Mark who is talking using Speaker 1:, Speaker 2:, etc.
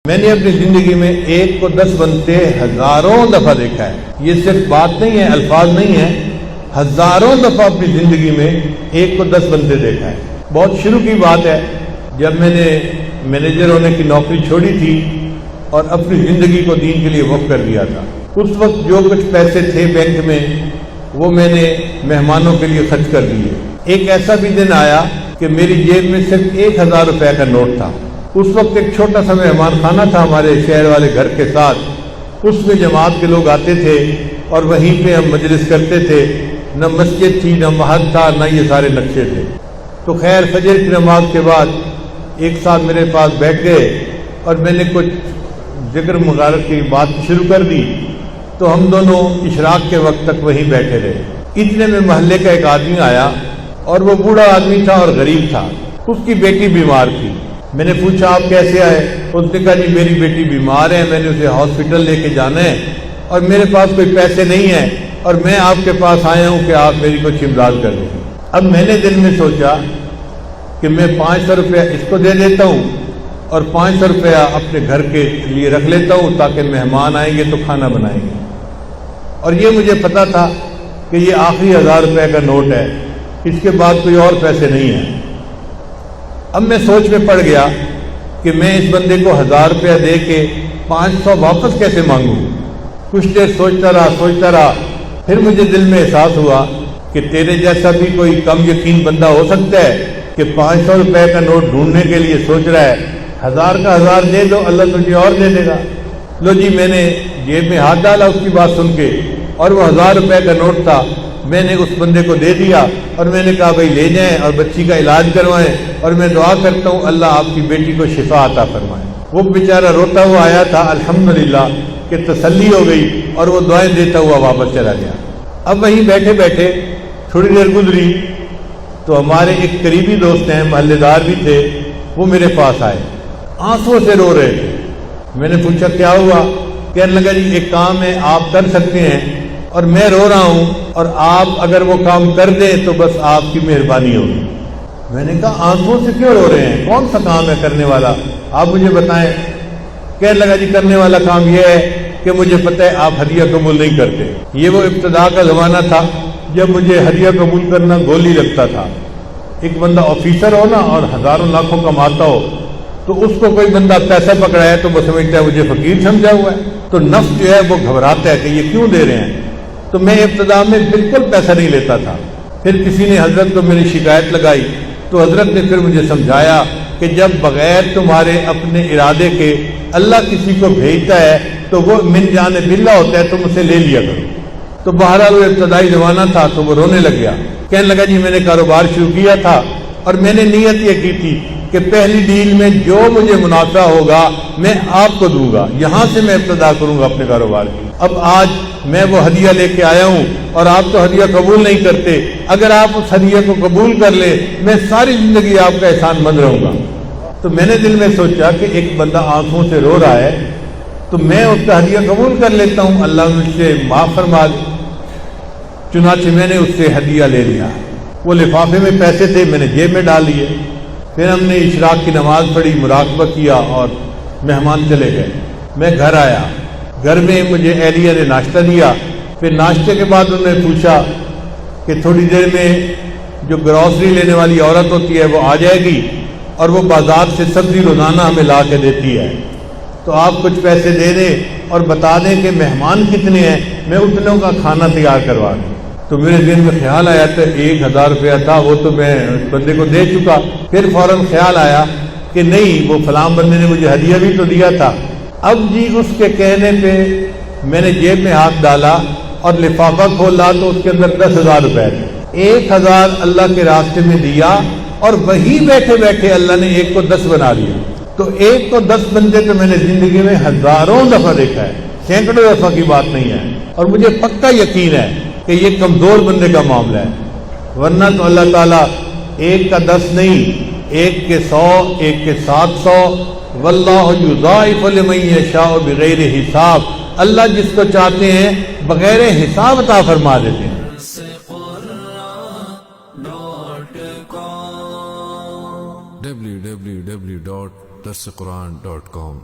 Speaker 1: میں نے اپنی زندگی میں 1 کو 10 بنتے ہزاروں دفعہ دیکھا ہے. یہ صرف بات نہیں ہے، الفاظ نہیں ہے، ہزاروں دفعہ اپنی زندگی میں 1 کو 10 بنتے دیکھا ہے. بہت شروع کی بات ہے، جب میں نے مینیجر ہونے کی نوکری چھوڑی تھی اور اپنی زندگی کو دین کے لیے وقف کر دیا تھا. اس وقت جو کچھ پیسے تھے بینک میں وہ میں نے مہمانوں کے لیے خرچ کر دیے. ایک ایسا بھی دن آیا کہ میری جیب میں صرف 1000 روپے کا نوٹ تھا. اس وقت ایک چھوٹا سا مہمان خانہ تھا ہمارے شہر والے گھر کے ساتھ. اس میں جماعت کے لوگ آتے تھے اور وہیں پہ ہم مجلس کرتے تھے. نہ مسجد تھی، نہ محل تھا، نہ یہ سارے نقشے تھے. تو خیر فجر کی نماز کے بعد ایک ساتھ میرے پاس بیٹھ گئے اور میں نے کچھ ذکر مغارت کی بات شروع کر دی. تو ہم دونوں اشراق کے وقت تک وہیں بیٹھے رہے. اتنے میں محلے کا ایک آدمی آیا اور وہ بوڑھا آدمی تھا اور غریب تھا. اس کی بیٹی بیمار تھی. میں نے پوچھا آپ کیسے آئے؟ اس نے کہا جی میری بیٹی بیمار ہے، میں نے اسے ہاسپٹل لے کے جانا ہے اور میرے پاس کوئی پیسے نہیں ہیں اور میں آپ کے پاس آیا ہوں کہ آپ میری کچھ امداد کر دیں. اب میں نے دل میں سوچا کہ میں 500 روپیہ اس کو دے دیتا ہوں اور 500 روپیہ اپنے گھر کے لیے رکھ لیتا ہوں تاکہ مہمان آئیں گے تو کھانا بنائیں گے. اور یہ مجھے پتا تھا کہ یہ آخری 1000 روپے کا نوٹ ہے، اس کے بعد کوئی اور پیسے نہیں ہیں. اب میں سوچ میں پڑ گیا کہ میں اس بندے کو 1000 روپیہ دے کے 500 واپس کیسے مانگوں. کچھ دیر سوچتا رہا. پھر مجھے دل میں احساس ہوا کہ تیرے جیسا بھی کوئی کم یقین بندہ ہو سکتا ہے کہ 500 روپے کا نوٹ ڈھونڈنے کے لیے سوچ رہا ہے. 1000 کا 1000 دے دو، اللہ تجھے اور دے دے گا. لو جی، میں نے جیب میں ہاتھ ڈالا اس کی بات سن کے اور وہ 1000 روپے کا نوٹ تھا. میں نے اس بندے کو دے دیا اور میں نے کہا بھائی لے جائیں اور بچی کا علاج کروائیں اور میں دعا کرتا ہوں اللہ آپ کی بیٹی کو شفا عطا فرمائے. وہ بیچارہ روتا ہوا آیا تھا، الحمدللہ کہ تسلی ہو گئی اور وہ دعائیں دیتا ہوا واپس چلا گیا. اب وہیں بیٹھے بیٹھے تھوڑی دیر گزری تو ہمارے ایک قریبی دوست ہیں، محلے دار بھی تھے، وہ میرے پاس آئے، آنسوں سے رو رہے تھے. میں نے پوچھا کیا ہوا؟ کہنے لگا جی ایک کام ہے آپ کر سکتے ہیں اور میں رو رہا ہوں اور آپ اگر وہ کام کر دیں تو بس آپ کی مہربانی ہوگی. میں نے کہا آنسوں سے کیوں رو رہے ہیں؟ کون سا کام ہے کرنے والا؟ آپ مجھے بتائیں. کہنے لگا جی کرنے والا کام یہ ہے کہ مجھے پتہ ہے آپ ہدیہ قبول نہیں کرتے. یہ وہ ابتدا کا زمانہ تھا جب مجھے ہدیہ قبول کرنا گولی لگتا تھا. ایک بندہ آفیسر ہو نا اور ہزاروں لاکھوں کماتا ہو تو اس کو کوئی بندہ پیسہ پکڑایا تو وہ سمجھتا ہے مجھے فقیر سمجھا ہوا ہے، تو نفس جو ہے وہ گھبراتا ہے کہ یہ کیوں دے رہے ہیں. تو میں ابتدا میں بالکل پیسہ نہیں لیتا تھا. پھر کسی نے حضرت کو میری شکایت لگائی تو حضرت نے پھر مجھے سمجھایا کہ جب بغیر تمہارے اپنے ارادے کے اللہ کسی کو بھیجتا ہے تو وہ من جانب اللہ ہوتا ہے، تم اسے لے لیا کرو. تو بہرحال وہ ابتدائی زمانہ تھا تو وہ رونے لگ گیا. کہنے لگا جی میں نے کاروبار شروع کیا تھا اور میں نے نیت یہ کی تھی کہ پہلی ڈیل میں جو مجھے منافع ہوگا میں آپ کو دوں گا، یہاں سے میں ابتدا کروں گا اپنے کاروبار کی. اب آج میں وہ ہدیہ لے کے آیا ہوں اور آپ تو ہدیہ قبول نہیں کرتے. اگر آپ اس ہدیہ کو قبول کر لیں میں ساری زندگی آپ کا احسان مند رہوں گا. تو میں نے دل میں سوچا کہ ایک بندہ آنکھوں سے رو رہا ہے تو میں اس کا ہدیہ قبول کر لیتا ہوں، اللہ مجھ سے معاف فرما دے. چنانچہ میں نے اس سے ہدیہ لے لیا. وہ لفافے میں پیسے تھے، میں نے جیب میں ڈال لیے. پھر ہم نے اشراق کی نماز پڑھی، مراقبہ کیا اور مہمان چلے گئے. میں گھر آیا، گھر میں مجھے اہلیہ نے ناشتہ دیا. پھر ناشتے کے بعد انہوں نے پوچھا کہ تھوڑی دیر میں جو گروسری لینے والی عورت ہوتی ہے وہ آ جائے گی اور وہ بازار سے سبزی روزانہ ہمیں لا کے دیتی ہے، تو آپ کچھ پیسے دے دیں اور بتا دیں کہ مہمان کتنے ہیں، میں اتنوں کا کھانا تیار کروا دوں. تو میرے ذہن میں خیال آیا تھا 1000 روپیہ تھا وہ تو میں اس بندے کو دے چکا. پھر فوراً خیال آیا کہ نہیں وہ فلاں بندے نے مجھے ہدیہ بھی تو دیا تھا. اب جی اس کے کہنے پہ میں نے جیب میں ہاتھ ڈالا اور لفافہ کھولا تو اس کے اندر 10,000 روپے تھے. 1000 اللہ کے راستے میں دیا اور وہی بیٹھے بیٹھے اللہ نے 1 کو 10 بنا دیا. تو 1 کو 10 بندے تو میں نے زندگی میں ہزاروں دفعہ دیکھا ہے، سینکڑوں دفعہ کی بات نہیں ہے. اور مجھے پکا یقین ہے کہ یہ کمزور بندے کا معاملہ ہے، ورنہ تو اللہ تعالیٰ 1 کا 10 نہیں، 1 کے 100، 1 کے 700. واللہ یضاعف لمن یشاء بغیر حساب. اللہ جس کو چاہتے ہیں بغیر حساب عطا فرما دیتے ہیں.
Speaker 2: www.darsequran.com